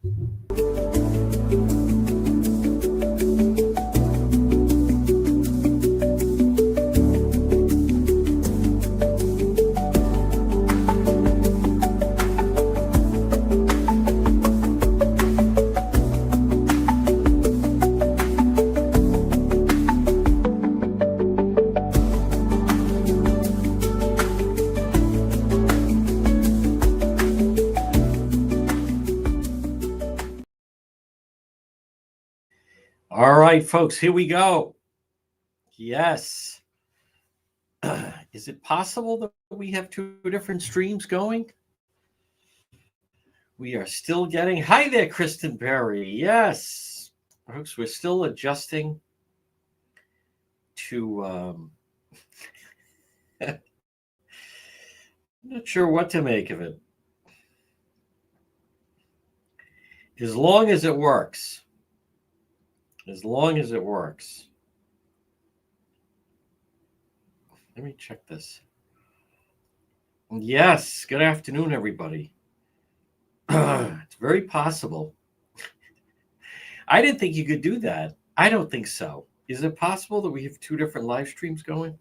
All right, folks, here we go. Yes. Is it possible that we have two different streams going? We are still getting. Hi there, Kristen Berry. Yes. Folks, we're still adjusting to. I'm not sure what to make of it. As long as it works. As long as it works. Let me check this. Yes. Good afternoon, everybody. It's very possible. I didn't think you could do that. I don't think so. Is it possible that we have two different live streams going?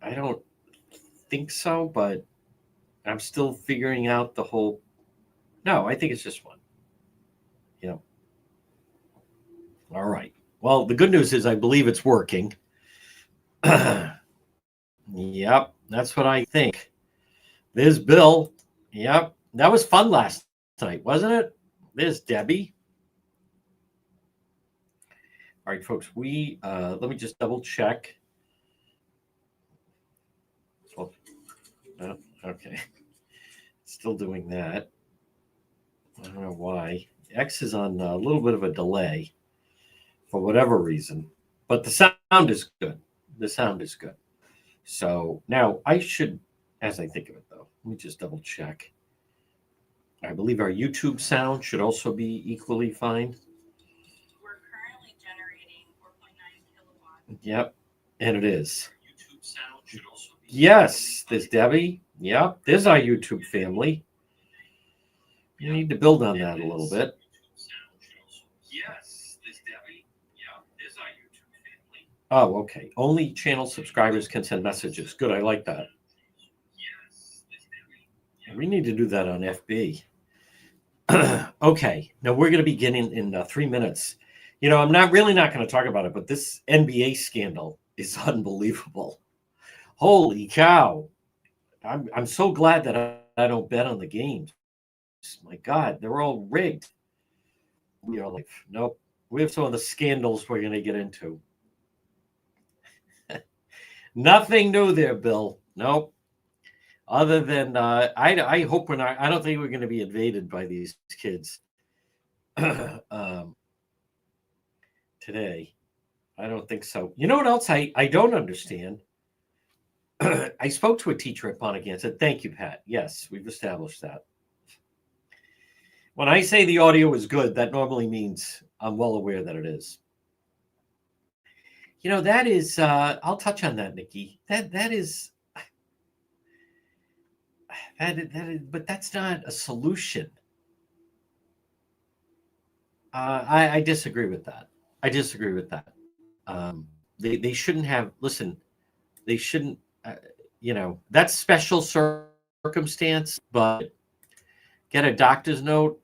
I don't think so, but I'm still figuring out the whole. No, I think it's just one. Yeah. All right. Well, the good news is I believe it's working. Yep, that's what I think. There's Bill. Yep, that was fun last night, wasn't it? There's Debbie. All right, folks, we let me just double check. Oh, okay, still doing that. I don't know why. X is on a little bit of a delay for whatever reason, but the sound is good. The sound is good. So now I should, as I think of it though, let me just double check. I believe our YouTube sound should also be equally fine. We're currently generating 4.9 kilowatts. Yep, and it is. Our YouTube sound should also be. Yes, there's Debbie. Yep, there's our YouTube family. You need to build on that a little bit. Yes, there's Debbie. Yeah, there's our YouTube family. Oh, okay. Only channel subscribers can send messages. Good, I like that. Yes, there's Debbie. Yeah. We need to do that on FB. Okay, now we're going to begin in 3 minutes. You know, I'm not going to talk about it, but this NBA scandal is unbelievable. Holy cow! I'm so glad that I don't bet on the games. My God, they're all rigged. We are like, nope. We have some of the scandals we're going to get into. Nothing new there, Bill. Nope. Other than I hope we're not. I don't think we're going to be invaded by these kids today. I don't think so. You know what else I don't understand? I spoke to a teacher at Pontiac and said, "Thank you, Pat. Yes, we've established that." When I say the audio is good, that normally means I'm well aware that it is. You know, that is. I'll touch on that, Mckee. That is. But that's not a solution. I disagree with that. I disagree with that. They shouldn't have. Listen, they shouldn't. You know, that's special circumstance. But get a doctor's note.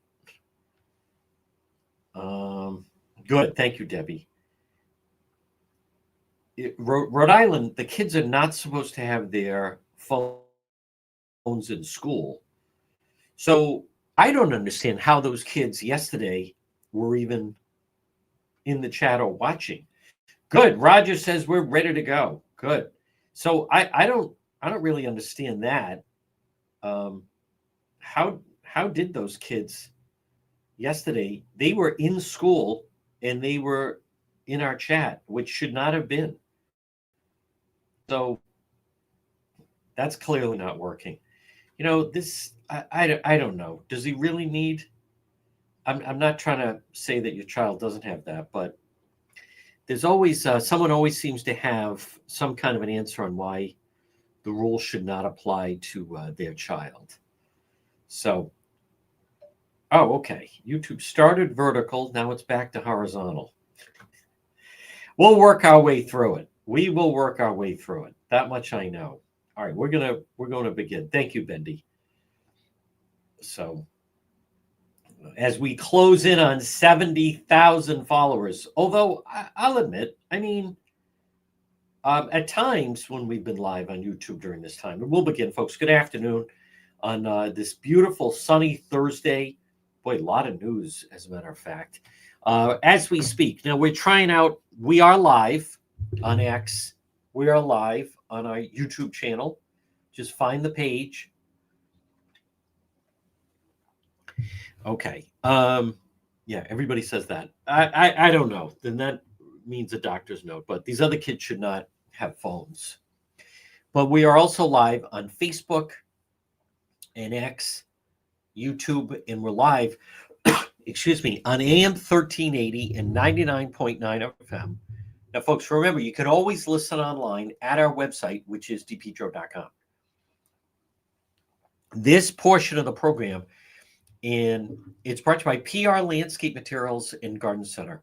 Good. Thank you, Debbie. Rhode Island, the kids are not supposed to have their phones in school. So I don't understand how those kids yesterday were even in the chat or watching. Good. Roger says we're ready to go. Good. So I don't really understand that. How did those kids yesterday? They were in school and they were in our chat, which should not have been. So that's clearly not working. You know, this, I don't know. Does he really need, I'm not trying to say that your child doesn't have that, but there's always, someone always seems to have some kind of an answer on why the rule should not apply to their child. So Oh, okay. YouTube started vertical. Now it's back to horizontal. We'll work our way through it. We will work our way through it. That much I know. All right, we're going to begin. Thank you, Bendy. So, as we close in on 70,000 followers, although I'll admit, I mean, at times when we've been live on YouTube during this time, and we'll begin, folks. Good afternoon on this beautiful sunny Thursday. Boy, a lot of news, as a matter of fact. As we speak, now we're trying out, we are live on X. We are live on our YouTube channel. Just find the page. Okay. Yeah, everybody says that. I don't know. Then that means a doctor's note. But these other kids should not have phones. But we are also live on Facebook and X, YouTube, and we're live, excuse me, on AM 1380 and 99.9 FM. Now, folks, remember, you can always listen online at our website, which is dpetro.com. This portion of the program, and it's brought to you by PR Landscape Materials and Garden Center.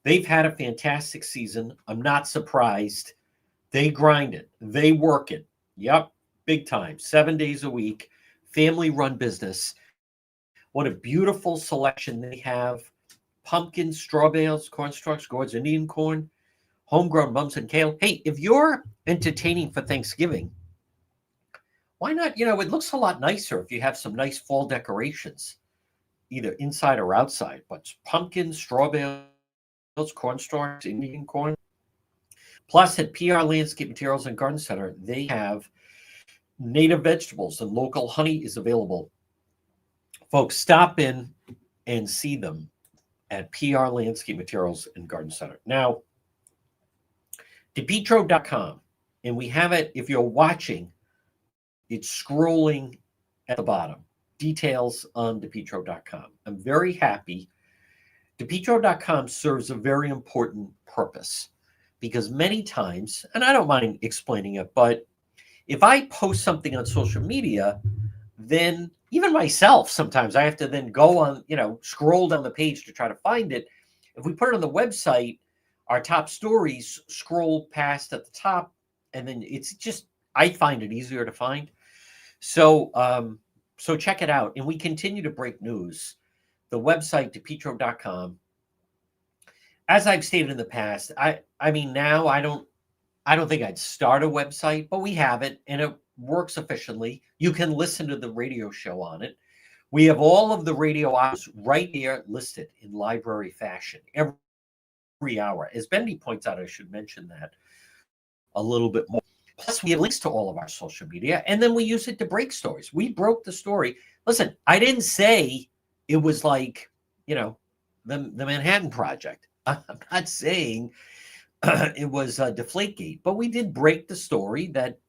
They've had a fantastic season. I'm not surprised. They grind it. They work it. Yep, big time. 7 days a week. Family-run business. What a beautiful selection they have. Pumpkins, straw bales, corn stalks, gourds, Indian corn, homegrown mums and kale. Hey, if you're entertaining for Thanksgiving, why not? You know, it looks a lot nicer if you have some nice fall decorations, either inside or outside. But pumpkins, straw bales, corn stalks, Indian corn. Plus, at PR Landscape Materials and Garden Center, they have native vegetables and local honey is available. Folks, stop in and see them at PR Landscape Materials and Garden Center. Now, depetro.com, and we have it, if you're watching, it's scrolling at the bottom. Details on depetro.com. I'm very happy. Depetro.com serves a very important purpose because many times, and I don't mind explaining it, but if I post something on social media, then even myself, sometimes I have to then go on, scroll down the page to try to find it. If we put it on the website, our top stories scroll past at the top, and then it's just, I find it easier to find. So, so check it out. And we continue to break news. The website, depetro.com. As I've stated in the past, I mean, now I don't think I'd start a website, but we have it and it works efficiently. You can listen to the radio show on it. We have all of the radio hours right here listed in library fashion every hour. As Bendy points out, I should mention that a little bit more. Plus, we have links to all of our social media, and then we use it to break stories. We broke the story. Listen, I didn't say it was like, the Manhattan Project. I'm not saying it was Deflategate, but we did break the story that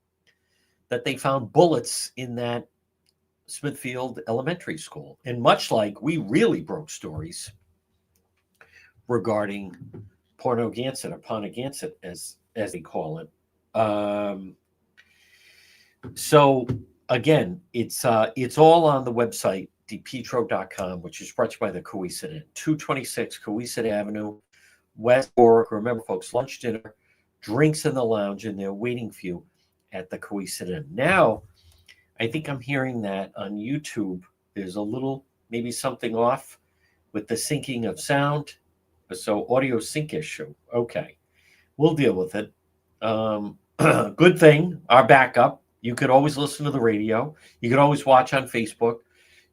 they found bullets in that Smithfield Elementary School. And much like we really broke stories regarding Pornogansett or Ponagansett, as they call it. So again, it's all on the website, depetro.com, which is brought to you by the Coesit Inn, 226 Coesit Avenue, West Warwick. Remember, folks, lunch, dinner, drinks in the lounge, and they're waiting for you at the Coesit Inn. Now, I think I'm hearing that on YouTube, there's a little, maybe something off with the syncing of sound. So audio sync issue. Okay, we'll deal with it. Good thing, our backup. You could always listen to the radio. You could always watch on Facebook.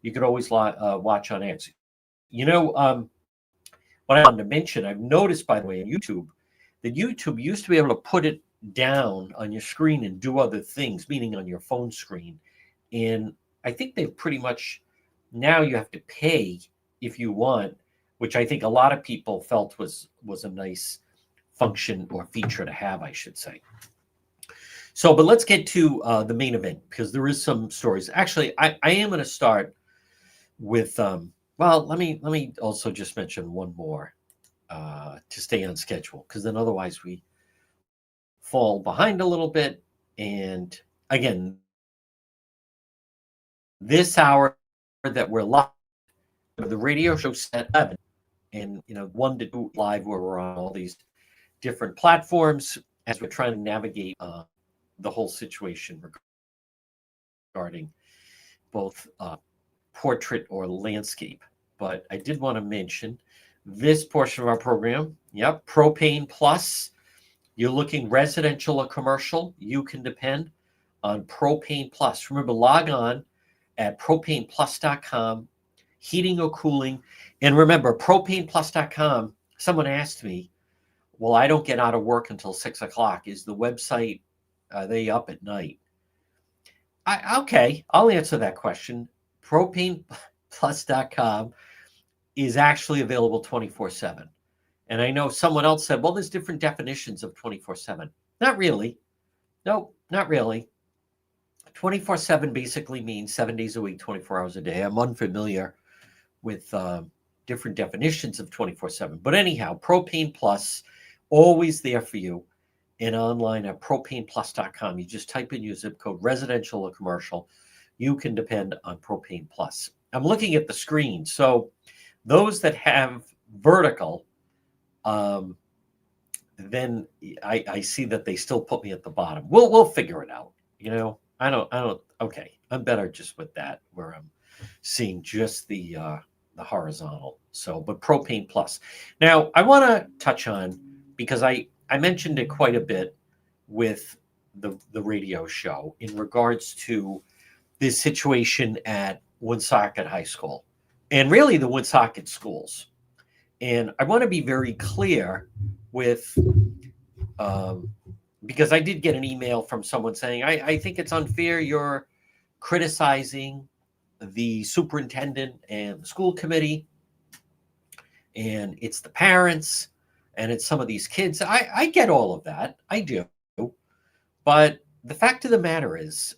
You could always watch on X. What I wanted to mention, I've noticed, by the way, on YouTube, that YouTube used to be able to put it down on your screen and do other things, meaning on your phone screen. And I think they've pretty much, now you have to pay if you want, which I think a lot of people felt was a nice function or feature to have, I should say. So, but let's get to the main event, because there is some stories. Actually, I am going to start with, well, let me also just mention one more to stay on schedule, because then otherwise we fall behind a little bit. And again, this hour that we're live, the radio show set 11, and 1 to 2 live, where we're on all these different platforms as we're trying to navigate the whole situation regarding both portrait or landscape. But I did want to mention this portion of our program. Yep, Propane Plus. You're looking residential or commercial, you can depend on Propane Plus. Remember, log on at propaneplus.com, heating or cooling. And remember, propaneplus.com, someone asked me, well, I don't get out of work until 6 o'clock. Is the website, are they up at night? Okay, I'll answer that question. Propaneplus.com is actually available 24/7. And I know someone else said, well, there's different definitions of 24/7. Not really. No, not really. 24/7 basically means 7 days a week, 24 hours a day. I'm unfamiliar with different definitions of 24/7. But anyhow, Propane Plus, always there for you. And online at propaneplus.com. You just type in your zip code, residential or commercial. You can depend on Propane Plus. I'm looking at the screen. So those that have vertical, then I see that they still put me at the bottom. We'll figure it out. I don't. Okay, I'm better just with that, where I'm seeing just the horizontal. So, but Propane Plus. Now I want to touch on, because I mentioned it quite a bit with the radio show in regards to this situation at Woonsocket High School, and really the Woonsocket schools. And I want to be very clear with, because I did get an email from someone saying, I think it's unfair you're criticizing the superintendent and the school committee, and it's the parents, and it's some of these kids. I get all of that. I do. But the fact of the matter is,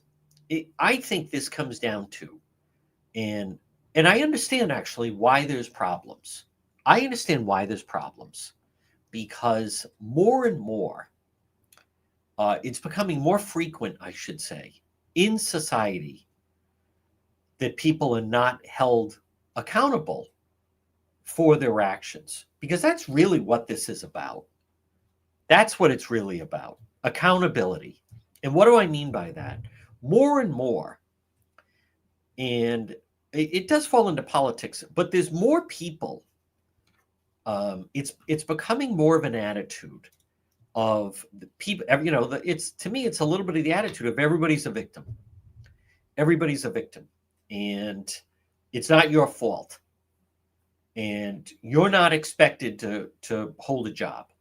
I think this comes down to, and I understand actually why there's problems. I understand why there's problems, because more and more, it's becoming more frequent, I should say, in society, that people are not held accountable for their actions, because that's really what this is about. That's what it's really about, accountability. And what do I mean by that? More and more, and it does fall into politics, but there's more people. It's becoming more of an attitude of the people. It's, to me, it's a little bit of the attitude of everybody's a victim. Everybody's a victim, and it's not your fault. And you're not expected to hold a job.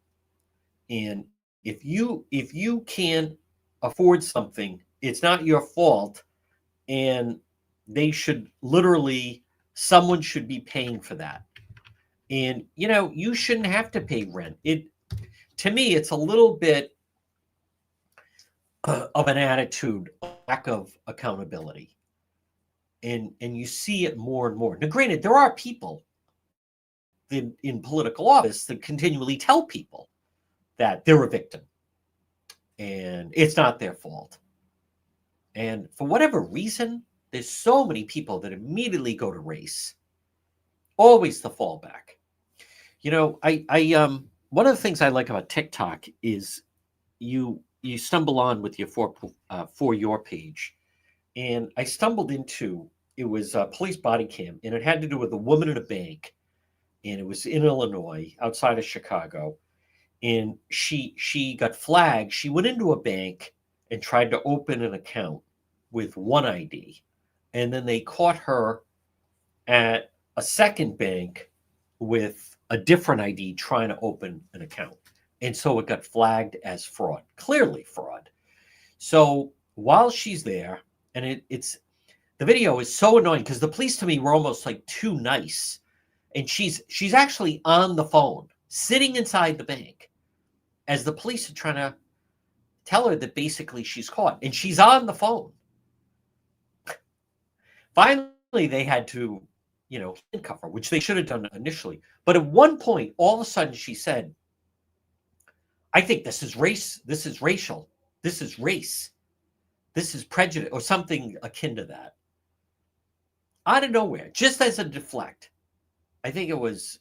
And if you can afford something, it's not your fault, and they should literally, someone should be paying for that. And you shouldn't have to pay rent. To me, it's a little bit of an attitude, lack of accountability, and you see it more and more. Now, granted, there are people in political office that continually tell people that they're a victim and it's not their fault. And for whatever reason, there's so many people that immediately go to race. Always the fallback. I one of the things I like about TikTok is you stumble on with your for your page, and I stumbled into, it was a police body cam, and it had to do with a woman in a bank, and it was in Illinois, outside of Chicago, and she got flagged. She went into a bank and tried to open an account with one ID, and then they caught her at a second bank with a different ID trying to open an account. And so it got flagged as fraud, clearly fraud. So while she's there, and it's the video is so annoying, because the police, to me, were almost like too nice. And she's actually on the phone, sitting inside the bank, as the police are trying to tell her that basically she's caught. And she's on the phone. Finally, they had to, handcuff her, which they should have done initially. But at one point, all of a sudden, she said, I think this is race. This is racial. This is race. This is prejudice, or something akin to that. Out of nowhere, just as a deflect. I think it was,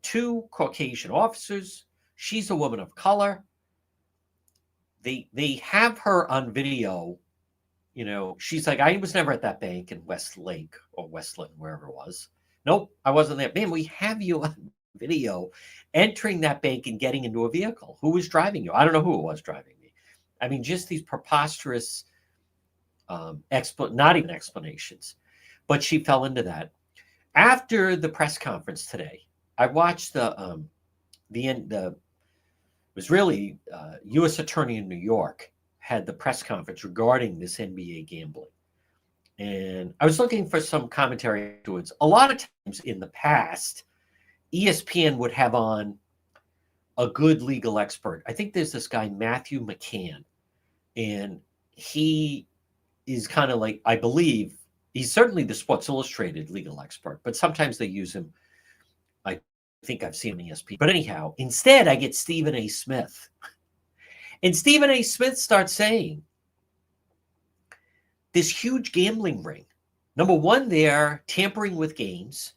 two Caucasian officers. She's a woman of color. They have her on video. She's like, I was never at that bank in Westlake or Westland, wherever it was. Nope, I wasn't there. Man, we have you on video entering that bank and getting into a vehicle. Who was driving you? I don't know who it was driving me. I mean, just these preposterous, not even explanations. But she fell into that. After the press conference today, I watched the end. It was really U.S. Attorney in New York had the press conference regarding this NBA gambling. And I was looking for some commentary afterwards. A lot of times in the past, ESPN would have on a good legal expert. I think there's this guy, Matthew McCann, and he is kind of like, I believe, he's certainly the Sports Illustrated legal expert, but sometimes they use him. I think I've seen him on ESPN. But anyhow, instead, I get Stephen A. Smith. And Stephen A. Smith starts saying, this huge gambling ring. Number one, they're tampering with games.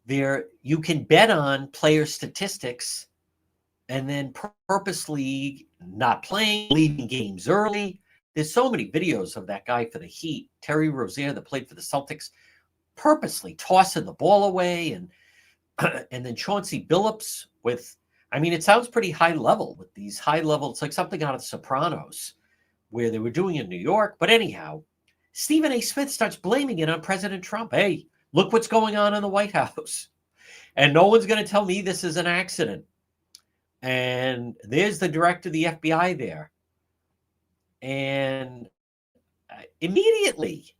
You can bet on player statistics and then purposely not playing, leaving games early. There's so many videos of that guy for the Heat, Terry Rozier, that played for the Celtics, purposely tossing the ball away. And then Chauncey Billups with, it sounds pretty high level with these high level. It's like something out of The Sopranos where they were doing in New York. But anyhow, Stephen A. Smith starts blaming it on President Trump. Hey, look what's going on in the White House. And no one's going to tell me this is an accident. And there's the director of the FBI there. And immediately,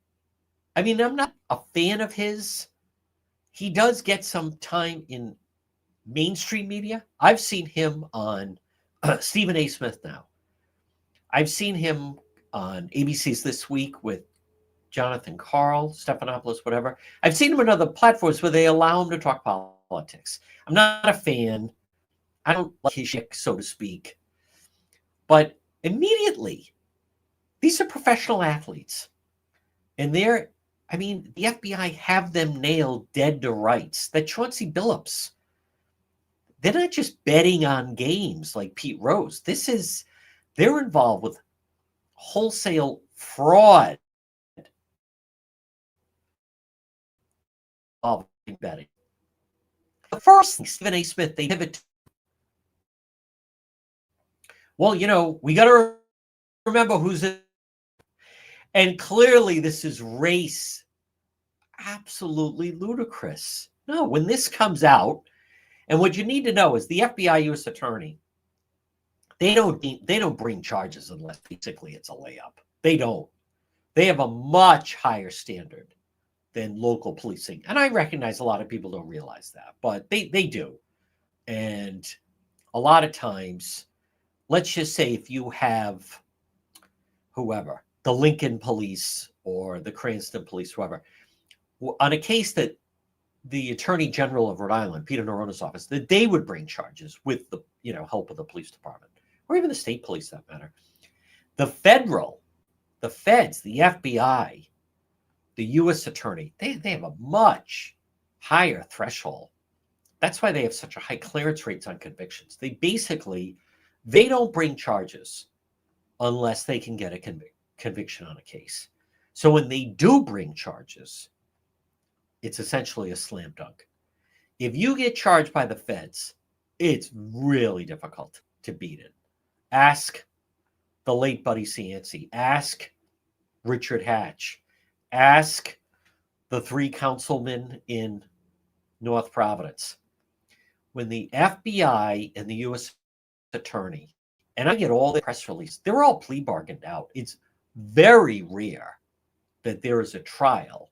I'm not a fan of his. He does get some time in mainstream media. I've seen him on Stephen A. Smith now. I've seen him on ABC's This Week with Jonathan Karl, Stephanopoulos, whatever. I've seen him on other platforms where they allow him to talk politics. I'm not a fan. I don't like his shtick, so to speak. But immediately, these are professional athletes. And the FBI have them nailed dead to rights. That Chauncey Billups, they're not just betting on games like Pete Rose. They're involved with wholesale fraud of betting. The first thing, Stephen A. Smith, they pivot. Well, we got to remember who's in. And clearly this is race. Absolutely ludicrous. No, when this comes out, and what you need to know is the FBI U.S. Attorney, they don't bring charges unless basically it's a layup. They don't. They have a much higher standard than local policing. And I recognize a lot of people don't realize that, but they do. And a lot of times, let's just say if you have whoever, the Lincoln police or the Cranston police, whoever, on a case that the Attorney General of Rhode Island, Peter Norona's office, that they would bring charges with the help of the police department, or even the state police, that matter. The feds, the FBI, the U.S. Attorney, they have a much higher threshold. That's why they have such a high clearance rates on convictions. They don't bring charges unless they can get a conviction on a case. So when they do bring charges, it's essentially a slam dunk. If you get charged by the feds, it's really difficult to beat it. Ask the late Buddy Cianci. Ask Richard Hatch. Ask the 3 councilmen in North Providence. When the FBI and the U.S. Attorney, and I get all the press releases, they're all plea bargained out. It's very rare that there is a trial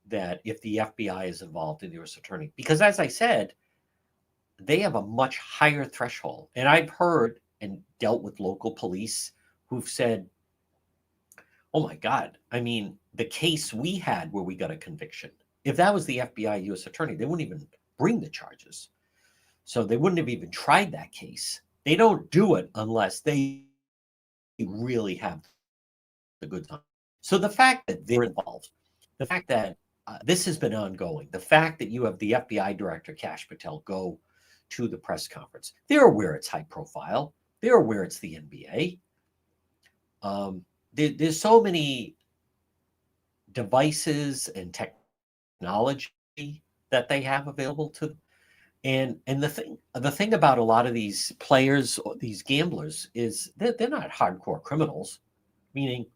that if the FBI is involved in the U.S. Attorney. Because as I said, they have a much higher threshold. And I've heard and dealt with local police who've said, oh my God, the case we had where we got a conviction, if that was the FBI U.S. Attorney, they wouldn't even bring the charges. So they wouldn't have even tried that case. They don't do it unless they really have the good time. So the fact that they're involved, the fact that this has been ongoing. The fact that you have the FBI director, Kash Patel, go to the press conference, they're aware it's high profile. They're aware it's the NBA. There's so many devices and technology that they have available to them. And the thing about a lot of these players or these gamblers is they're not hardcore criminals, meaning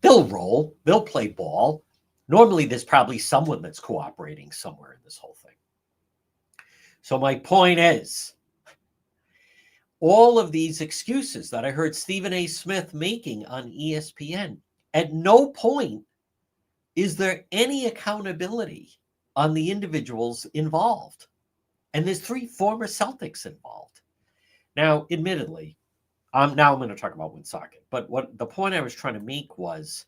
they'll roll, they'll play ball. Normally, there's probably someone that's cooperating somewhere in this whole thing. So my point is, all of these excuses that I heard Stephen A. Smith making on ESPN, at no point is there any accountability on the individuals involved. And there's 3 former Celtics involved. Now, admittedly, now I'm going to talk about Woonsocket. But what the point I was trying to make was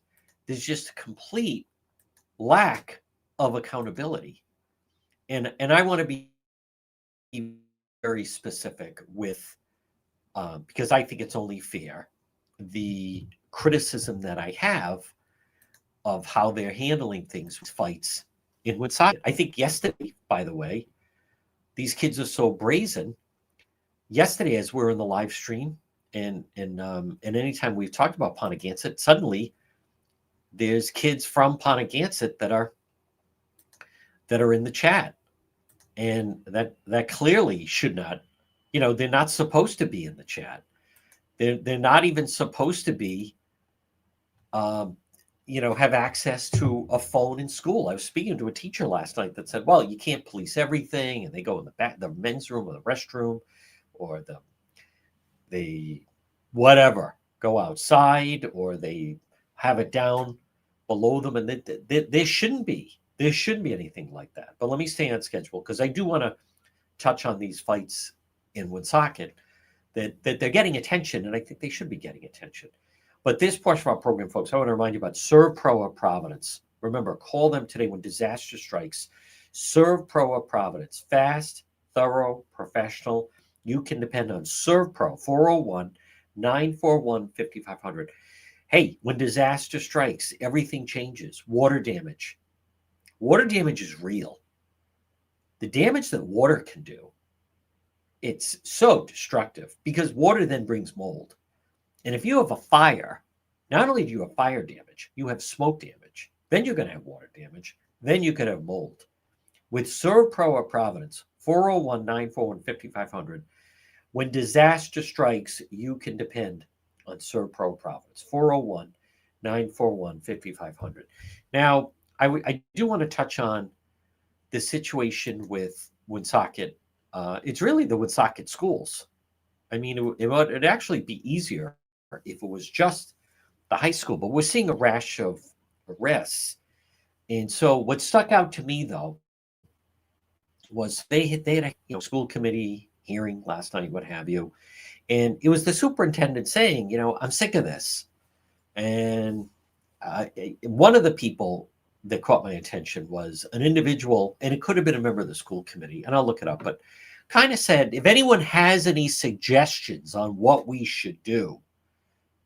there's just a complete lack of accountability. And I want to be very specific with, because I think it's only fair, the criticism that I have of how they're handling things with fights in Woonsocket. I think yesterday, by the way, these kids are so brazen. Yesterday, as we're in the live stream, and anytime we've talked about Pontiac, suddenly there's kids from Pontiac that are in the chat, and that clearly should not, they're not supposed to be in the chat. They're not even supposed to be, have access to a phone in school. I was speaking to a teacher last night that said, well, you can't police everything, and they go in the men's room or the restroom or they whatever, go outside, or they have it down below them, and there shouldn't be anything like that. But let me stay on schedule, because I do want to touch on these fights in Woonsocket that they're getting attention, and I think they should be getting attention. But this portion of our program, folks, I want to remind you about ServPro of Providence. Remember, call them today when disaster strikes. ServPro of Providence, fast, thorough, professional. You can depend on ServPro, 401-941-5500. Hey, when disaster strikes, everything changes. Water damage. Water damage is real. The damage that water can do, it's so destructive, because water then brings mold. And if you have a fire, not only do you have fire damage, you have smoke damage. Then you're going to have water damage. Then you could have mold. With ServPro of Providence, 401-941-5500, when disaster strikes, you can depend on ServPro Providence, 401-941-5500. Now, I do want to touch on the situation with Woonsocket. It's really the Woonsocket schools. I mean, it would actually be easier if it was just the high school, but we're seeing a rash of arrests. And so what stuck out to me, though, was they had a school committee hearing last night, what have you, and it was the superintendent saying, I'm sick of this. And one of the people that caught my attention was an individual, and it could have been a member of the school committee, and I'll look it up, but kind of said, if anyone has any suggestions on what we should do,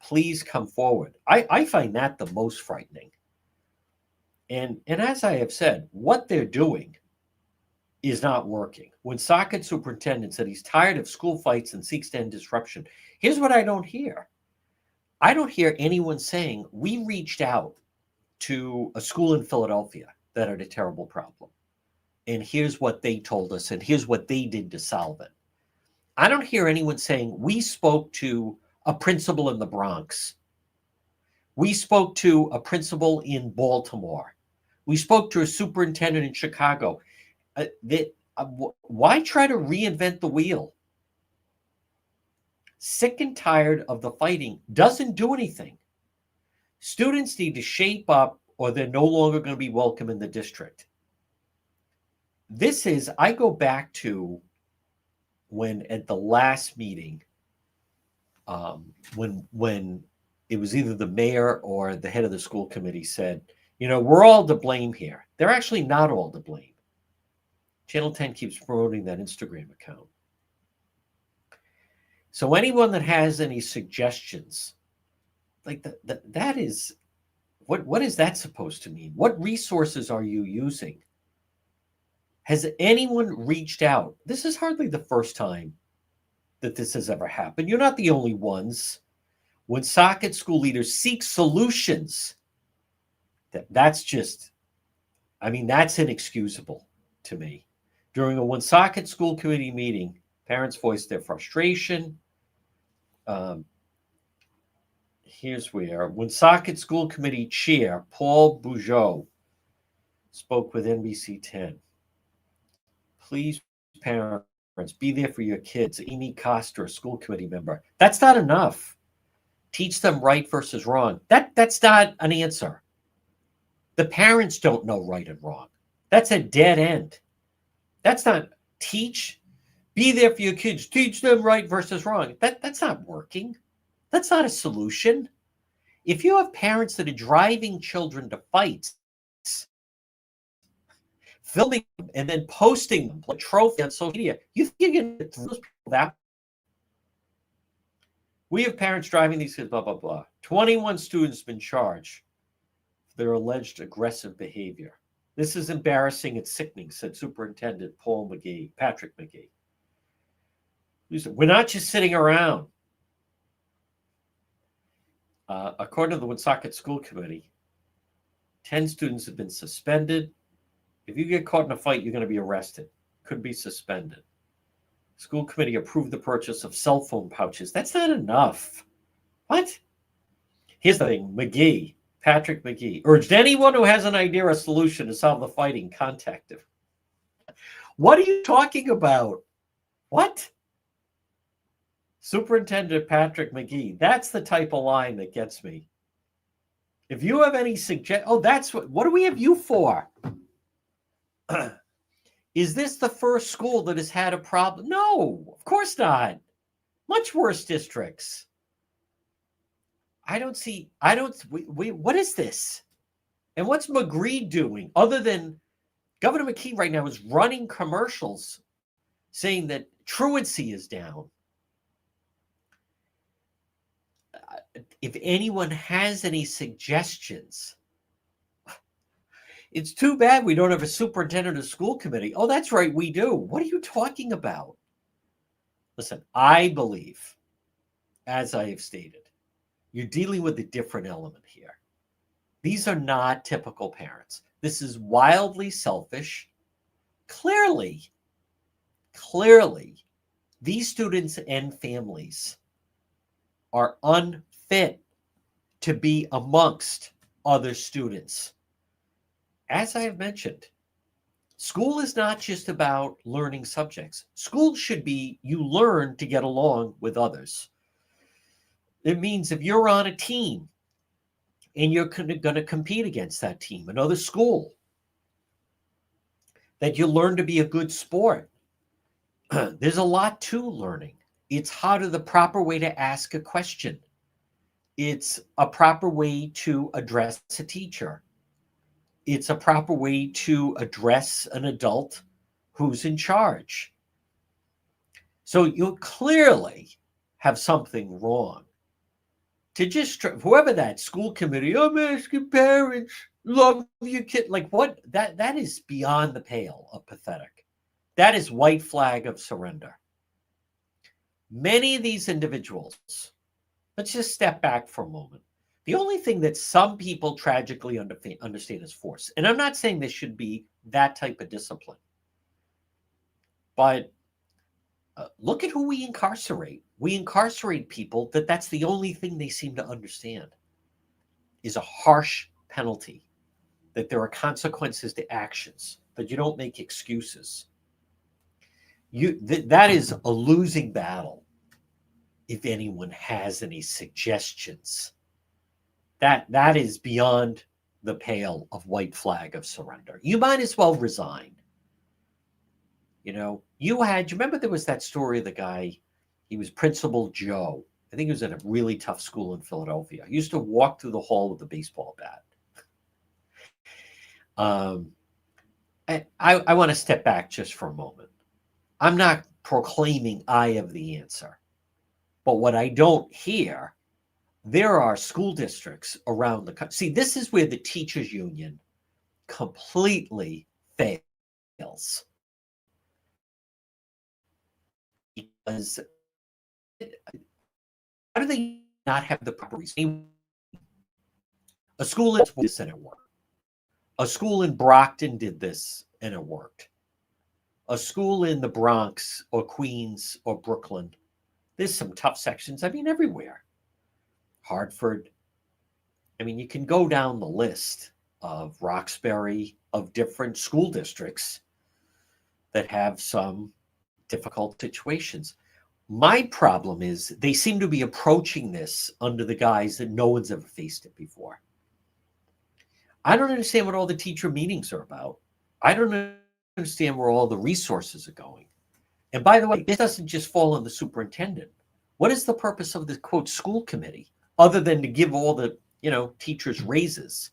please come forward. I find that the most frightening. And as I have said, what they're doing is not working. Woonsocket superintendent said he's tired of school fights and seeks to end disruption. Here's what I don't hear. I don't hear anyone saying, we reached out to a school in Philadelphia that had a terrible problem, and here's what they told us, and here's what they did to solve it. I don't hear anyone saying, we spoke to a principal in the Bronx. We spoke to a principal in Baltimore. We spoke to a superintendent in Chicago. Why try to reinvent the wheel? Sick and tired of the fighting doesn't do anything. Students need to shape up, or they're no longer going to be welcome in the district. I go back to when at the last meeting, when it was either the mayor or the head of the school committee said, we're all to blame here. They're actually not all to blame. Channel 10 keeps promoting that Instagram account. So anyone that has any suggestions, like that is What is that supposed to mean? What resources are you using? Has anyone reached out? This is hardly the first time that this has ever happened. You're not the only ones. Woonsocket school leaders seek solutions. That's just, I mean, that's inexcusable to me. During a Woonsocket school committee meeting, parents voiced their frustration. Here's where Woonsocket School Committee Chair Paul Bougeot spoke with NBC 10. Please, parents, be there for your kids. Amy Coster, a school committee member. That's not enough. Teach them right versus wrong. That's not an answer. The parents don't know right and wrong. That's a dead end. That's not teach. Be there for your kids. Teach them right versus wrong. That's not working. That's not a solution. If you have parents that are driving children to fights, filming them and then posting them like a trophy on social media, you think you're going to get those people that? We have parents driving these kids, blah, blah, blah. 21 students have been charged for their alleged aggressive behavior. This is embarrassing and sickening, said Superintendent Patrick Mckee. He said, we're not just sitting around. According to the Woonsocket School Committee, 10 students have been suspended. If you get caught in a fight, you're going to be arrested. Could be suspended. School committee approved the purchase of cell phone pouches. That's not enough. What? Here's the thing. Patrick Mckee, urged anyone who has an idea or a solution to solve the fighting, contact him. What are you talking about? What? Superintendent Patrick Mckee, that's the type of line that gets me. If you have any that's what do we have you for? Is this the first school that has had a problem? No, of course not. Much worse districts. What is this? And what's Mckee doing other than Governor Mckee right now is running commercials saying that truancy is down. If anyone has any suggestions, it's too bad we don't have a superintendent of school committee. Oh, that's right, we do. What are you talking about? Listen, I believe, as I have stated, you're dealing with a different element here. These are not typical parents. This is wildly selfish. Clearly, these students and families are unfit to be amongst other students. As I have mentioned, school is not just about learning subjects. School should be you learn to get along with others. It means if you're on a team and you're going to compete against that team, another school, that you learn to be a good sport. There's a lot to learning. It's the proper way to ask a question. It's a proper way to address a teacher. It's a proper way to address an adult who's in charge. So you clearly have something wrong. To just, whoever that school committee, I'm asking parents, love your kid. Like what? That is beyond the pale of pathetic. That is white flag of surrender. Many of these individuals, let's just step back for a moment. The only thing that some people tragically understand is force. And I'm not saying this should be that type of discipline. But look at who we incarcerate. We incarcerate people that's the only thing they seem to understand is a harsh penalty, that there are consequences to actions, that you don't make excuses. That is a losing battle. If anyone has any suggestions, that is beyond the pale of white flag of surrender. You might as well resign. You know, you remember there was that story of the guy, he was Principal Joe. I think he was at a really tough school in Philadelphia. He used to walk through the hall with a baseball bat. I want to step back just for a moment. I'm not proclaiming I have the answer. But what I don't hear There are school districts around the country. See, this is where the teachers union completely fails. Because how do they not have the proper reason? A school in this and it worked. A school in Brockton did this and it worked. A school in the Bronx or Queens or Brooklyn, there's some tough sections. I mean, everywhere. Hartford. I mean, you can go down the list of Roxbury, of different school districts that have some difficult situations. My problem is they seem to be approaching this under the guise that no one's ever faced it before. I don't understand what all the teacher meetings are about. I don't understand where all the resources are going. And by the way, this doesn't just fall on the superintendent. What is the purpose of the quote school committee other than to give all the teachers raises?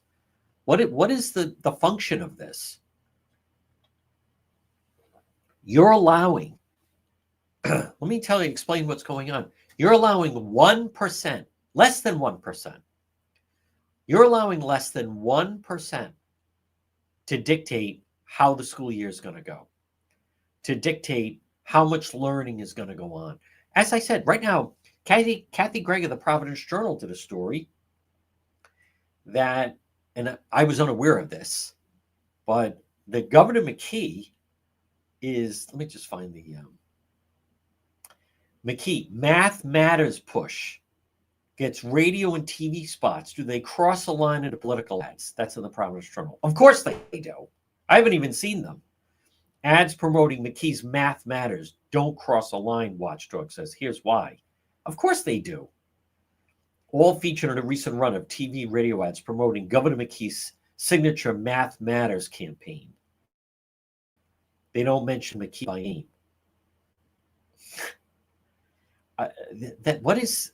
What is the function of this? You're allowing, let me explain what's going on. You're allowing 1%, less than 1%. You're allowing less than 1% to dictate how the school year is going to go, to dictate how much learning is going to go on. As I said, right now, Kathy Gregg of the Providence Journal did a story that, and I was unaware of this, but the Governor Mckee is, let me just find the Mckee, Math Matters push, gets radio and TV spots. Do they cross a line into political ads? That's in the Providence Journal. Of course they do. I haven't even seen them. Ads promoting Mckee's Math Matters don't cross a line, Watchdog says. Here's why. Of course they do. All featured in a recent run of TV radio ads promoting Governor Mckee's signature Math Matters campaign. They don't mention Mckee by name. What is...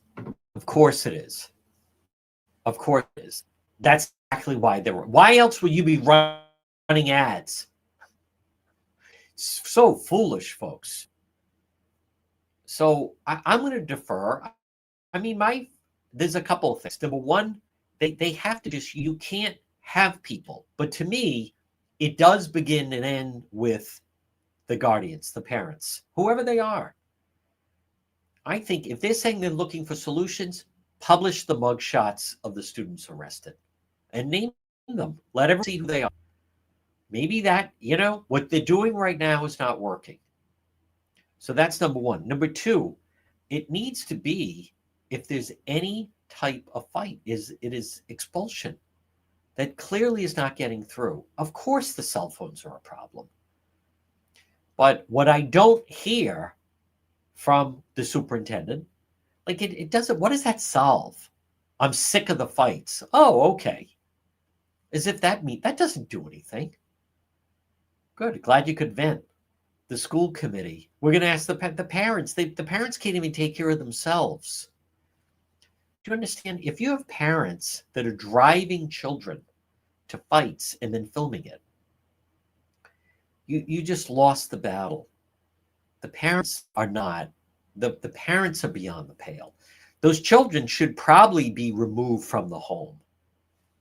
Of course it is. Of course it is. That's exactly why they were. Why else would you be running ads? So foolish, folks. So I'm going to defer. I mean, there's a couple of things. Number one, they have to just, you can't have people. But to me, it does begin and end with the guardians, the parents, whoever they are. I think if they're saying they're looking for solutions, publish the mugshots of the students arrested and name them. Let everyone see who they are. Maybe that, what they're doing right now is not working. So that's number one. Number two, it needs to be, if there's any type of fight, it is expulsion. That clearly is not getting through. Of course the cell phones are a problem. But what I don't hear from the superintendent, like it doesn't, what does that solve? I'm sick of the fights. Oh, okay. As if that doesn't do anything. Good, glad you could vent. The school committee, we're going to ask the parents. The parents can't even take care of themselves. Do you understand? If you have parents that are driving children to fights and then filming it, you just lost the battle. The parents are not. The parents are beyond the pale. Those children should probably be removed from the home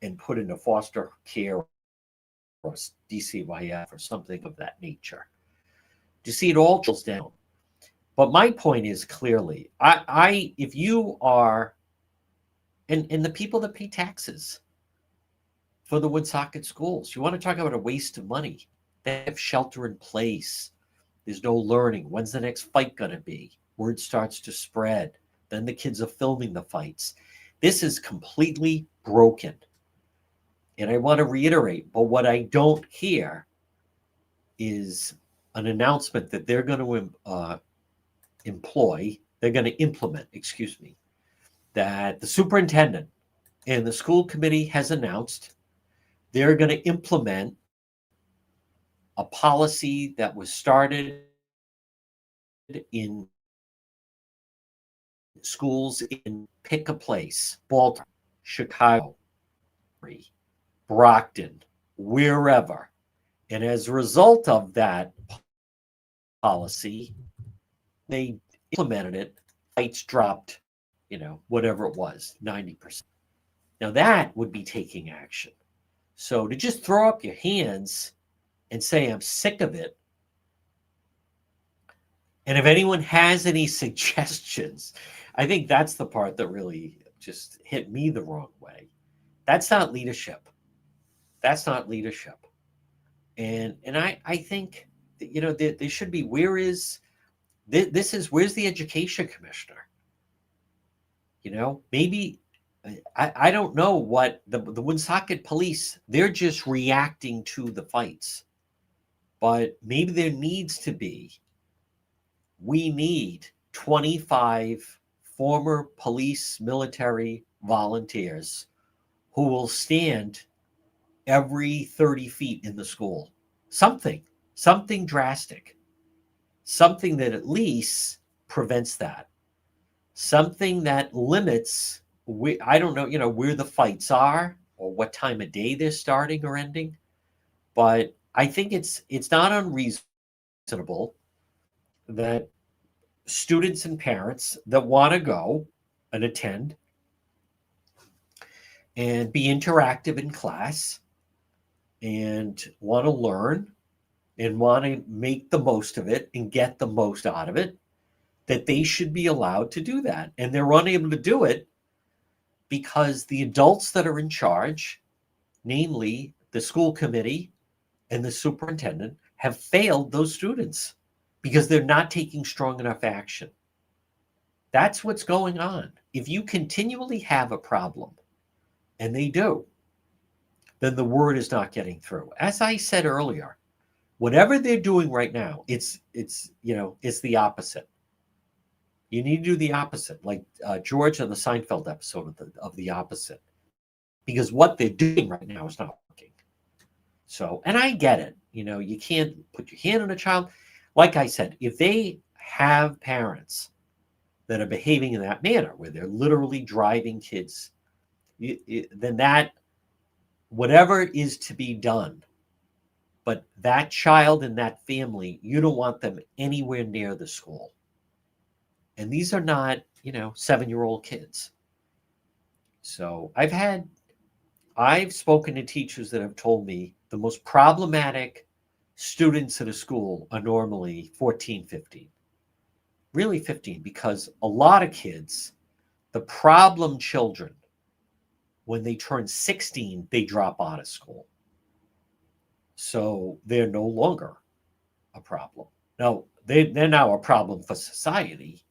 and put into foster care or DCYF or something of that nature. You see, it all chills down. But my point is clearly, if you are, and the people that pay taxes for the Woonsocket schools, you want to talk about a waste of money. They have shelter in place. There's no learning. When's the next fight going to be? Word starts to spread. Then the kids are filming the fights. This is completely broken. And I want to reiterate, but what I don't hear is an announcement that they're going to implement, that the superintendent and the school committee has announced they're going to implement a policy that was started in schools in pick a place, Baltimore, Chicago, Brockton, wherever. And as a result of that policy, they implemented it, fights dropped whatever it was, 90%. Now that would be taking action. So to just throw up your hands and say, I'm sick of it. And if anyone has any suggestions, I think that's the part that really just hit me the wrong way. That's not leadership. That's not leadership. And I think that, there should be, where's the education commissioner? Maybe, I don't know what the Woonsocket police, they're just reacting to the fights. But maybe there needs to be, we need 25 former police military volunteers who will stand every 30 feet in the school. Something drastic, something that at least prevents that, something that limits, I don't know, where the fights are or what time of day they're starting or ending. But I think it's not unreasonable that students and parents that want to go and attend and be interactive in class and want to learn and want to make the most of it and get the most out of it, that they should be allowed to do that. And they're unable to do it because the adults that are in charge, namely the school committee and the superintendent, have failed those students because they're not taking strong enough action. That's what's going on. If you continually have a problem, and they do, then the word is not getting through. As I said earlier, whatever they're doing right now, it's the opposite. You need to do the opposite, like George on the Seinfeld episode of the opposite, because what they're doing right now is not working. So, and I get it. You can't put your hand on a child. Like I said, if they have parents that are behaving in that manner, where they're literally driving kids, then that, whatever is to be done, but that child and that family, you don't want them anywhere near the school. And these are not, 7-year-old kids. So I've spoken to teachers that have told me the most problematic students at a school are normally 14, 15. Really 15, because a lot of kids, the problem children, when they turn 16, they drop out of school. So they're no longer a problem. Now, they're now a problem for society,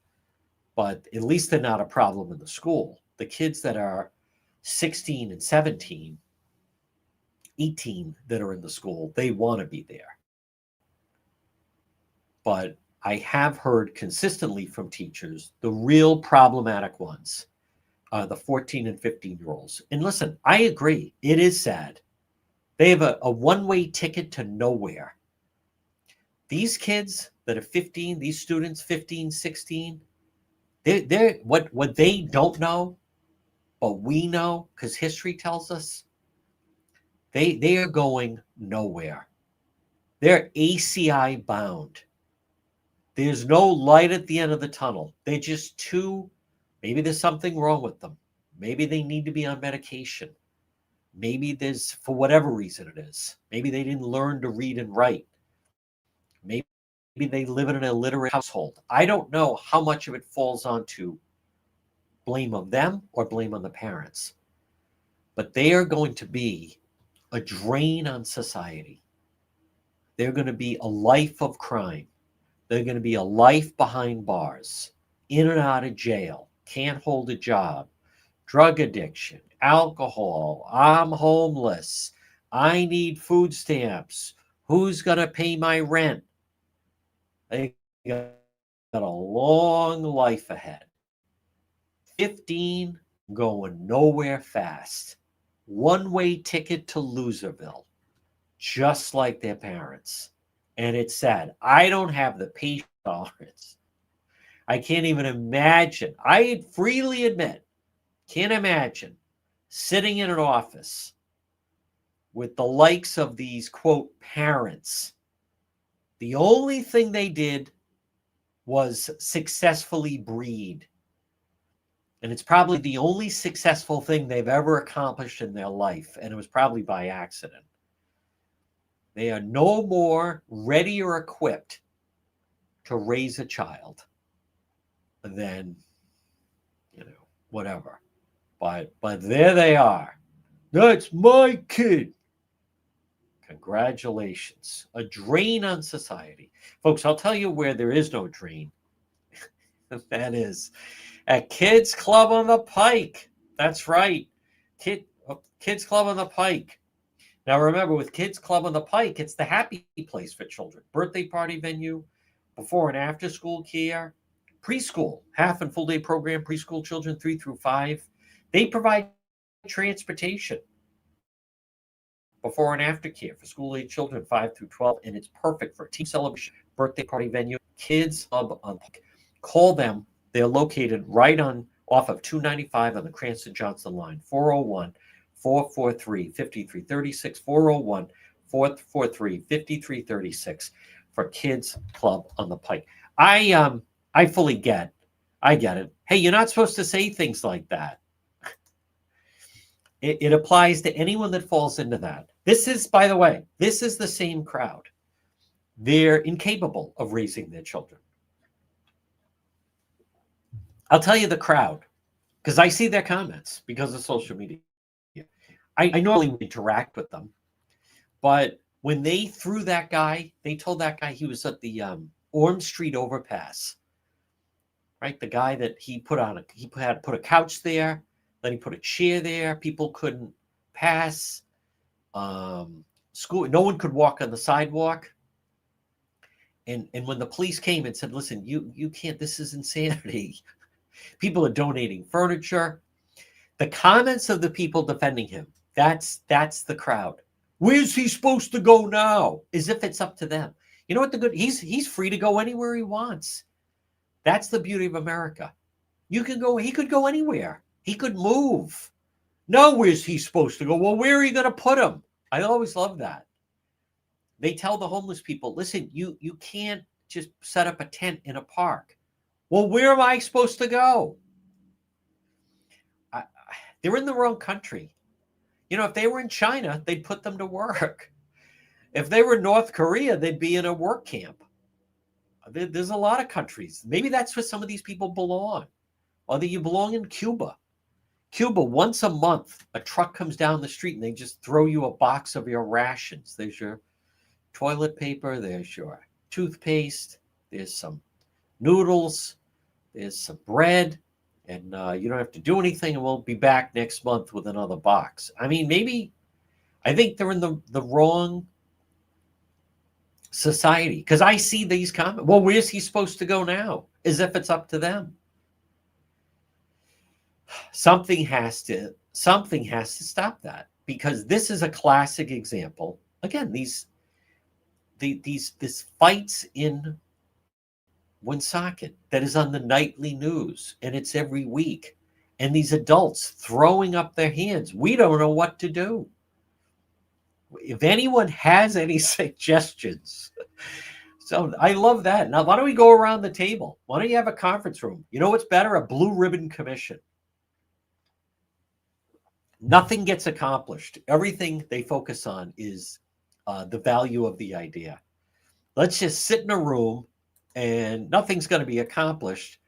but at least they're not a problem in the school. The kids that are 16 and 17, 18 that are in the school, they want to be there. But I have heard consistently from teachers, the real problematic ones are the 14 and 15-year-olds. And listen, I agree. It is sad. They have a one-way ticket to nowhere. These kids that are 15, these students, 15, 16, they're what they don't know, but we know, because history tells us, they are going nowhere. They're ACI bound. There's no light at the end of the tunnel. They're just maybe there's something wrong with them. Maybe they need to be on medication. Maybe there's, for whatever reason it is, maybe they didn't learn to read and write. Maybe they live in an illiterate household. I don't know how much of it falls onto blame of them or blame on the parents. But they are going to be a drain on society. They're going to be a life of crime. They're going to be a life behind bars, in and out of jail, can't hold a job, drug addiction, alcohol, I'm homeless, I need food stamps, who's going to pay my rent? They got a long life ahead. 15 going nowhere fast. One-way ticket to Loserville, just like their parents. And it's sad. I don't have the patience tolerance. I can't even imagine. I freely admit, can't imagine sitting in an office with the likes of these, quote, parents. The only thing they did was successfully breed. And it's probably the only successful thing they've ever accomplished in their life. And it was probably by accident. They are no more ready or equipped to raise a child than, whatever. But there they are. That's my kid. Congratulations. A drain on society. Folks, I'll tell you where there is no drain. That is at Kids Club on the Pike. That's right. Kids Club on the Pike. Now remember, with Kids Club on the Pike, it's the happy place for children. Birthday party venue, before and after school care, preschool, half and full day program, preschool children 3 through 5. They provide transportation, before and after care for school age children 5 through 12, and it's perfect for a team celebration, birthday party venue, Kids Club on Pike. Call them. They're located right off of 295 on the Cranston Johnson line, 401-443-5336, 401-443-5336 for Kids Club on the Pike. I fully get. I get it. Hey, you're not supposed to say things like that. It applies to anyone that falls into that. This is, by the way, this is the same crowd. They're incapable of raising their children. I'll tell you the crowd, because I see their comments because of social media. I normally interact with them, but when they threw that guy, they told that guy he was at the Orm Street overpass, right? The guy that he had put a couch there, then he put a chair there. People couldn't pass. School, no one could walk on the sidewalk. And when the police came and said, "Listen, you can't. This is insanity." People are donating furniture. The comments of the people defending him, that's the crowd. Where's he supposed to go now? As if it's up to them. You know what he's free to go anywhere he wants. That's the beauty of America. He could go anywhere. He could move. No, where's he supposed to go? Well, where are you going to put him? I always love that. They tell the homeless people, listen, you can't just set up a tent in a park. Well, where am I supposed to go? They're in the wrong country. If they were in China, they'd put them to work. If they were in North Korea, they'd be in a work camp. There's a lot of countries. Maybe that's where some of these people belong. Or that you belong in Cuba. Cuba, once a month, a truck comes down the street and they just throw you a box of your rations. There's your toilet paper. There's your toothpaste. There's some noodles. There's some bread. And you don't have to do anything, and we'll be back next month with another box. I mean, I think they're in the wrong society, because I see these comments. Well, where's he supposed to go now? As if it's up to them. Something has to stop that, because this is a classic example. Again, these fights in Woonsocket that is on the nightly news, and it's every week, and these adults throwing up their hands. We don't know what to do. If anyone has any suggestions, so I love that. Now, why don't we go around the table? Why don't you have a conference room? You know what's better? A blue ribbon commission. Nothing gets accomplished. Everything they focus on is the value of the idea. Let's just sit in a room and nothing's going to be accomplished,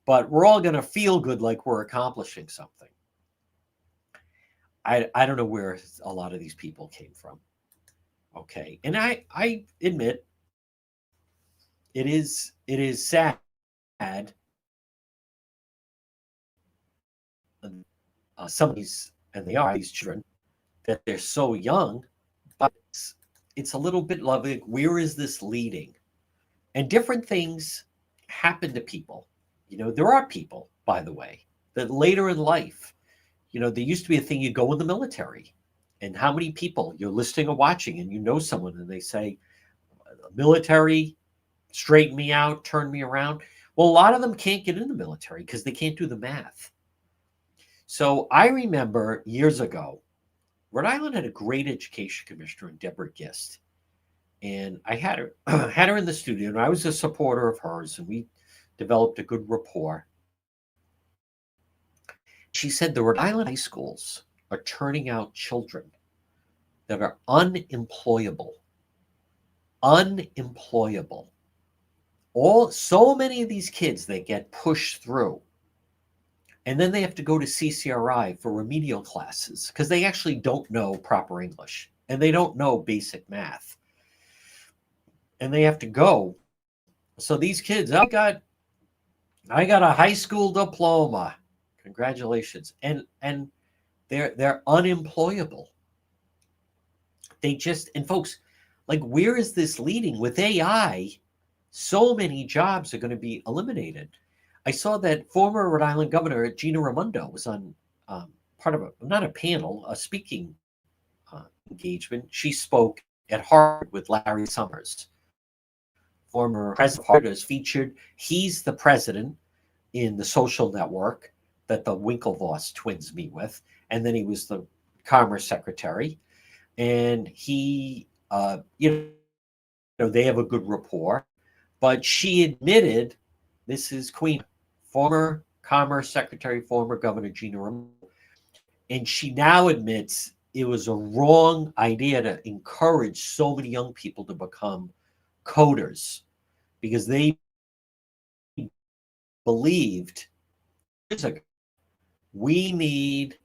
but we're all going to feel good like we're accomplishing something. I don't know where a lot of these people came from. Okay. And I admit it is sad. Some of these, and they are these children, that they're so young, but it's a little bit lovely. Where is this leading? And different things happen to people. There are people, by the way, that later in life, there used to be a thing, you go in the military, and how many people you're listening or watching, and someone, and they say, military, straighten me out, turn me around. Well, a lot of them can't get in the military because they can't do the math. So I remember years ago, Rhode Island had a great education commissioner in Deborah Gist. And I had her in the studio, and I was a supporter of hers, and we developed a good rapport. she said the Rhode Island high schools are turning out children that are unemployable. Unemployable. So many of these kids that get pushed through, and then they have to go to CCRI for remedial classes because they actually don't know proper English and they don't know basic math. And they have to go. So these kids, I got a high school diploma. Congratulations. And they're unemployable. And folks, like, where is this leading? With AI, so many jobs are going to be eliminated. I saw that former Rhode Island Governor Gina Raimondo was on part of not a panel, a speaking engagement. She spoke at Harvard with Larry Summers, former president of Harvard, is featured. He's the president in The Social Network that the Winklevoss twins meet with, and then he was the Commerce Secretary. And he, they have a good rapport. But she admitted, this is Queen, former Commerce Secretary, former Governor Gina Raimondo, and she now admits it was a wrong idea to encourage so many young people to become coders because they believed we need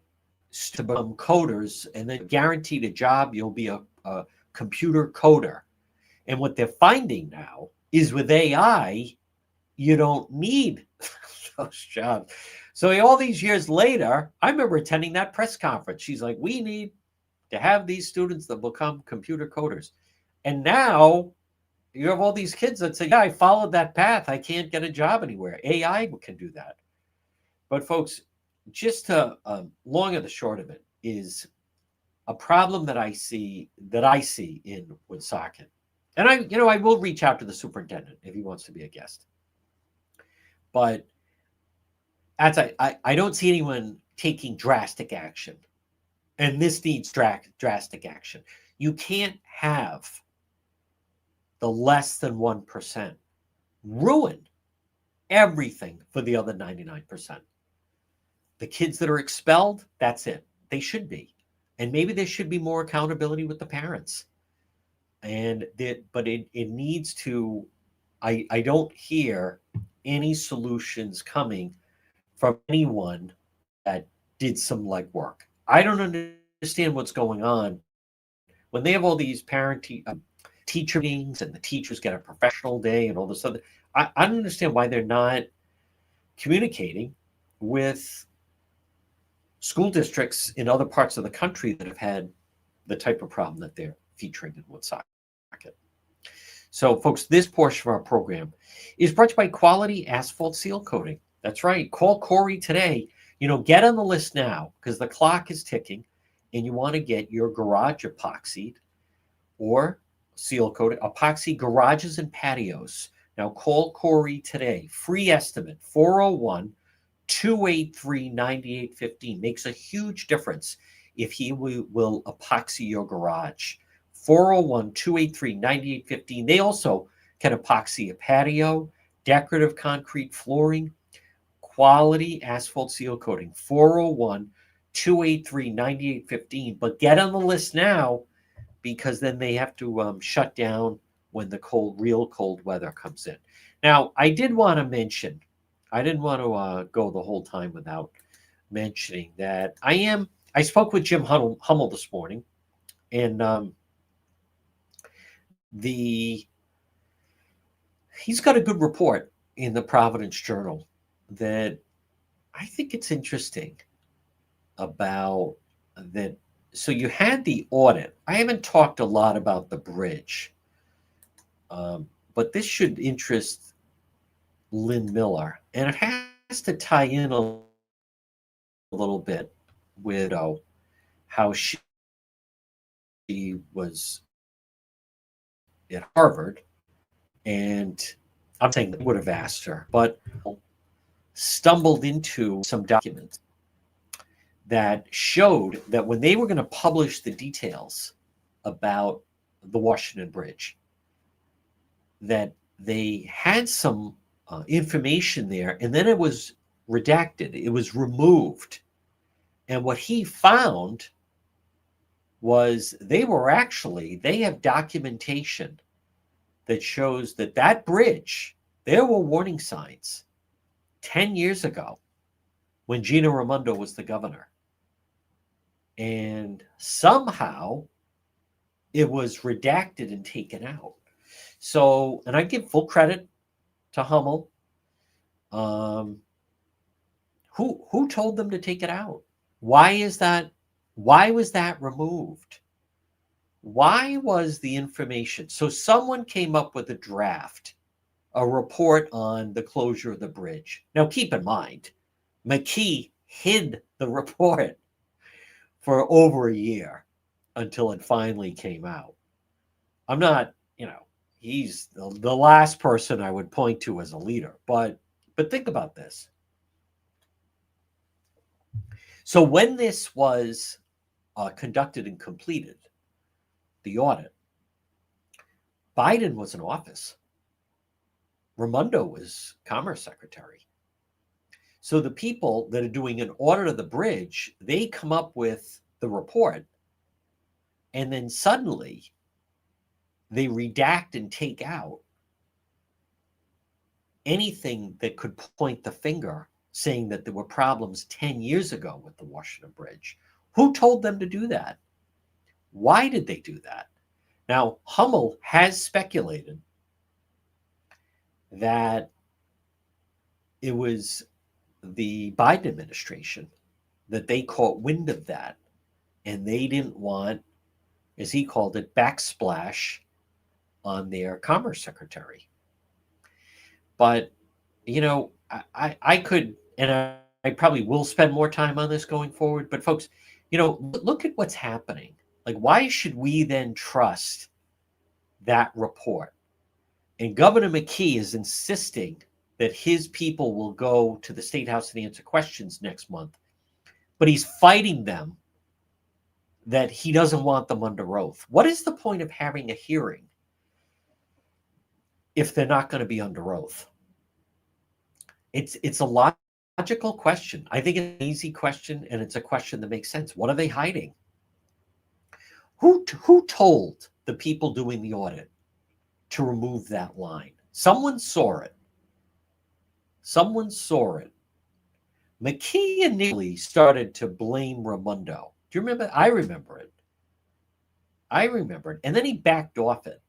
to become coders and then guaranteed a job, you'll be a computer coder. And what they're finding now is with AI, you don't need those jobs. So all these years later, I remember attending that press conference. She's like, we need to have these students that become computer coders. And now you have all these kids that say, yeah, I followed that path. I can't get a job anywhere. AI can do that. But folks, just to long and the short of it is a problem that I see in Woonsocket. And I will reach out to the superintendent if he wants to be a guest. But as I don't see anyone taking drastic action. And this needs drastic action. You can't have the less than 1% ruin everything for the other 99%. The kids that are expelled, that's it. They should be. And maybe there should be more accountability with the parents. But it needs to, I don't hear any solutions coming from anyone that did some legwork. I don't understand what's going on when they have all these teacher meetings and the teachers get a professional day and all this other. I don't understand why they're not communicating with school districts in other parts of the country that have had the type of problem that they're featuring in Woonsocket. So, folks, this portion of our program is brought to you by Quality Asphalt Seal Coating. That's right. Call Corey today. Get on the list now because the clock is ticking and you want to get your garage epoxied or seal coated, epoxy garages and patios. Now, call Corey today. Free estimate, 401-283-9815. Makes a huge difference if he will epoxy your garage. 401-283-9815. They also can epoxy a patio, decorative concrete flooring, Quality Asphalt Seal Coating. 401-283-9815. But get on the list now because then they have to shut down when the real cold weather comes in. Now, I did want to mention, I didn't want to go the whole time without mentioning that I spoke with Jim Hummel this morning, and he's got a good report in the Providence Journal that I think it's interesting about that. So you had the audit. I haven't talked a lot about the bridge, but this should interest Lynn Miller, and it has to tie in a little bit with how she was at Harvard, and I'm saying they would have asked her, but stumbled into some documents that showed that when they were going to publish the details about the Washington Bridge, that they had some information there, and then it was redacted. It was removed And what he found was they have documentation that shows that that bridge, there were warning signs 10 years ago when Gina Raimondo was the governor. And somehow it was redacted and taken out. So, and I give full credit to Hummel. Who told them to take it out? Why is that? Why was that removed? Why was the information? So someone came up with a draft, a report on the closure of the bridge. Now, keep in mind, Mckee hid the report for over a year until it finally came out. I'm not, he's the last person I would point to as a leader, but think about this. So when this was conducted and completed, the audit, Biden was in office. Raimondo was Commerce Secretary. So the people that are doing an audit of the bridge, they come up with the report, and then suddenly they redact and take out anything that could point the finger saying that there were problems 10 years ago with the Washington Bridge. Who told them to do that? Why did they do that? Now, Hummel has speculated that it was the Biden administration that they caught wind of that, and they didn't want, as he called it, backsplash on their Commerce Secretary. But, I could, and I probably will spend more time on this going forward, but folks, look at what's happening. Like, why should we then trust that report? And Governor Mckee is insisting that his people will go to the State House and answer questions next month, but he's fighting them that he doesn't want them under oath. What is the point of having a hearing if they're not going to be under oath? It's a logical question. I think it's an easy question, and it's a question that makes sense. What are they hiding? Who told the people doing the audit to remove that line? Someone saw it. Mckee initially started to blame Raimondo. Do you remember? I remember it. And then he backed off it.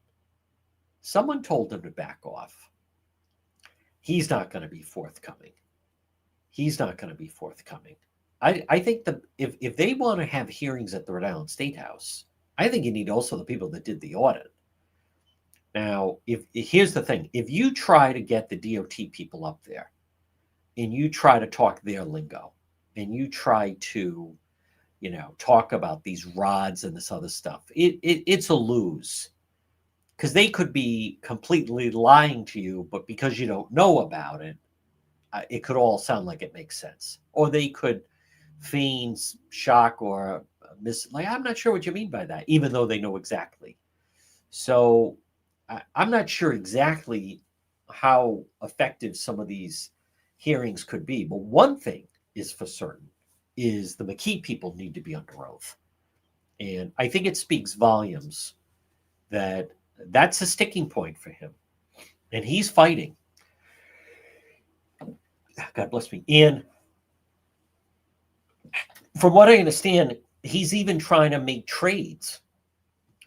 Someone told him to back off. He's not going to be forthcoming. I think that if they want to have hearings at the Rhode Island State House, I think you need also the people that did the audit. Now, here's the thing. If you try to get the DOT people up there and you try to talk their lingo and you try to, talk about these rods and this other stuff, it's a lose. Because they could be completely lying to you, but because you don't know about it, it could all sound like it makes sense. Or they could feign shock or I'm not sure what you mean by that, even though they know exactly. So I'm not sure exactly how effective some of these hearings could be. But one thing is for certain, is the Mckee people need to be under oath. And I think it speaks volumes that that's a sticking point for him. And he's fighting. God bless me. And from what I understand, he's even trying to make trades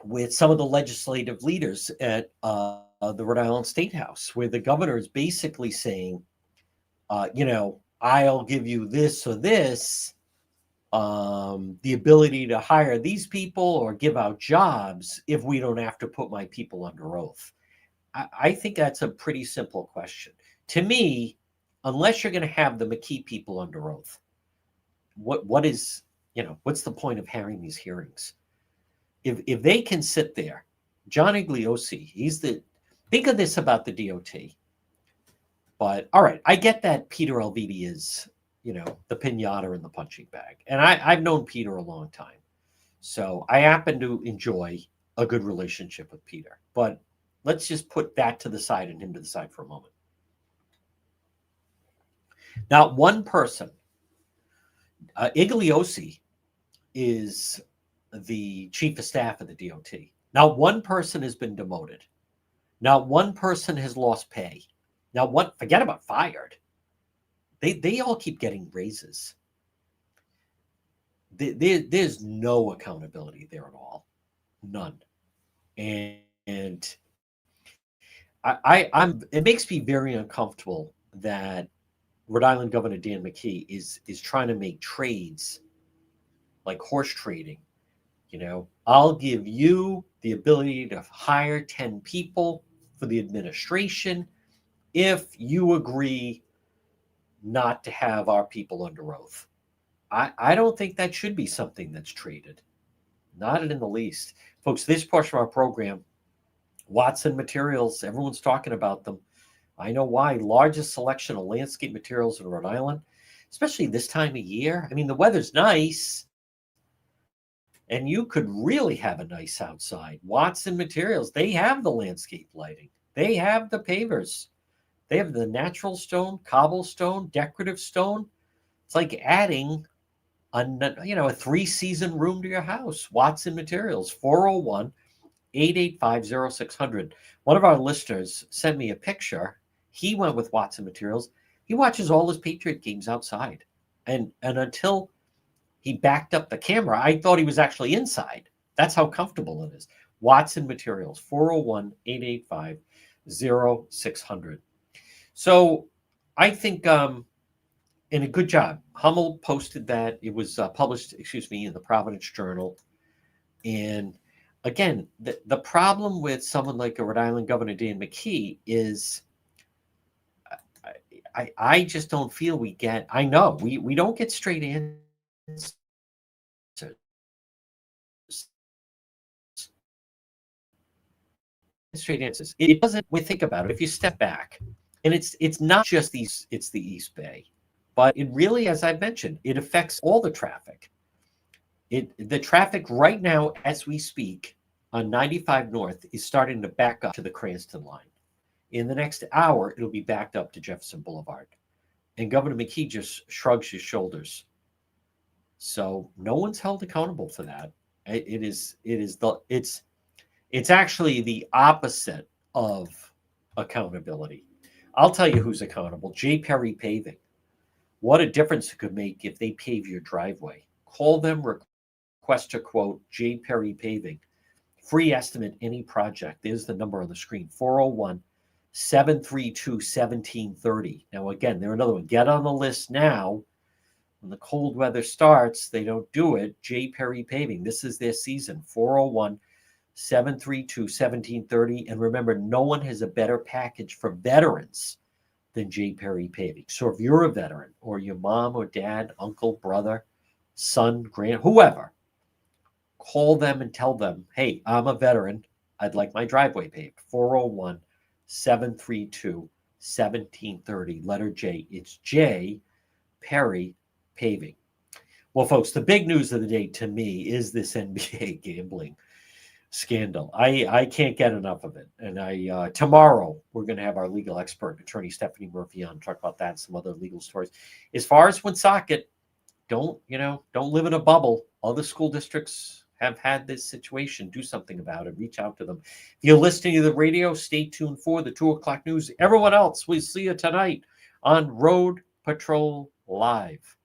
with some of the legislative leaders at the Rhode Island State House, where the governor is basically saying, I'll give you this or this, the ability to hire these people or give out jobs if we don't have to put my people under oath. I think that's a pretty simple question. To me, unless you're going to have the Mckee people under oath, what is, what's the point of having these hearings? If they can sit there, John Igliosi, think of this about the DOT. But all right, I get that Peter Alviti is, the pinata in the punching bag. And I've known Peter a long time. So I happen to enjoy a good relationship with Peter. But let's just put that to the side and him to the side for a moment. Not one person Igliosi is the chief of staff of the DOT. Not one person has been demoted. Not one person has lost pay. Now, forget about fired. They all keep getting raises. There's no accountability there at all. None. And I'm it makes me very uncomfortable that Rhode Island Governor Dan Mckee is trying to make trades like horse trading. I'll give you the ability to hire 10 people for the administration if you agree not to have our people under oath. I don't think that should be something that's traded. Not in the least. Folks, this portion of our program, Watson Materials, everyone's talking about them. I know why. Largest selection of landscape materials in Rhode Island, especially this time of year. I mean, the weather's nice, and you could really have a nice outside. Watson Materials, they have the landscape lighting. They have the pavers. They have the natural stone, cobblestone, decorative stone. It's like adding a 3-season room to your house. Watson Materials, 401-885-0600. One of our listeners sent me a picture. He went with Watson Materials. He watches all his Patriot games outside. And until he backed up the camera, I thought he was actually inside. That's how comfortable it is. Watson Materials, 401-885-0600. So I think, and a good job. Hummel posted that. It was published, in the Providence Journal. And again, the problem with someone like a Rhode Island Governor Dan Mckee is I just don't feel we get, I know, we don't get straight answers. Straight answers. It doesn't, we think about it, if you step back, and it's not just the East Bay, but it really, as I mentioned, it affects all the traffic. The traffic right now, as we speak, on 95 North is starting to back up to the Cranston line. In the next hour, it'll be backed up to Jefferson Boulevard. And Governor Mckee just shrugs his shoulders. So no one's held accountable for that. It's actually the opposite of accountability. I'll tell you who's accountable. J. Perry Paving. What a difference it could make if they pave your driveway. Call them, request a quote, J. Perry Paving. Free estimate, any project. There's the number on the screen, 401-732-1730. Now, again, they're another one. Get on the list now. When the cold weather starts, they don't do it. J. Perry Paving. This is their season, 401-732-1730. And remember, no one has a better package for veterans than J. Perry Paving. So if you're a veteran, or your mom or dad, uncle, brother, son, whoever, call them and tell them, hey, I'm a veteran. I'd like my driveway paved. 401-732-1730. Letter J. It's J. Perry Paving. Well, folks, the big news of the day to me is this NBA gambling scandal. I can't get enough of it. And tomorrow we're going to have our legal expert, attorney Stephanie Murphy, on to talk about that and some other legal stories. As far as Woonsocket, don't live in a bubble. Other school districts have had this situation. Do something about it. Reach out to them. If you're listening to the radio, stay tuned for the 2:00 news. Everyone else, we'll see you tonight on Road Patrol Live.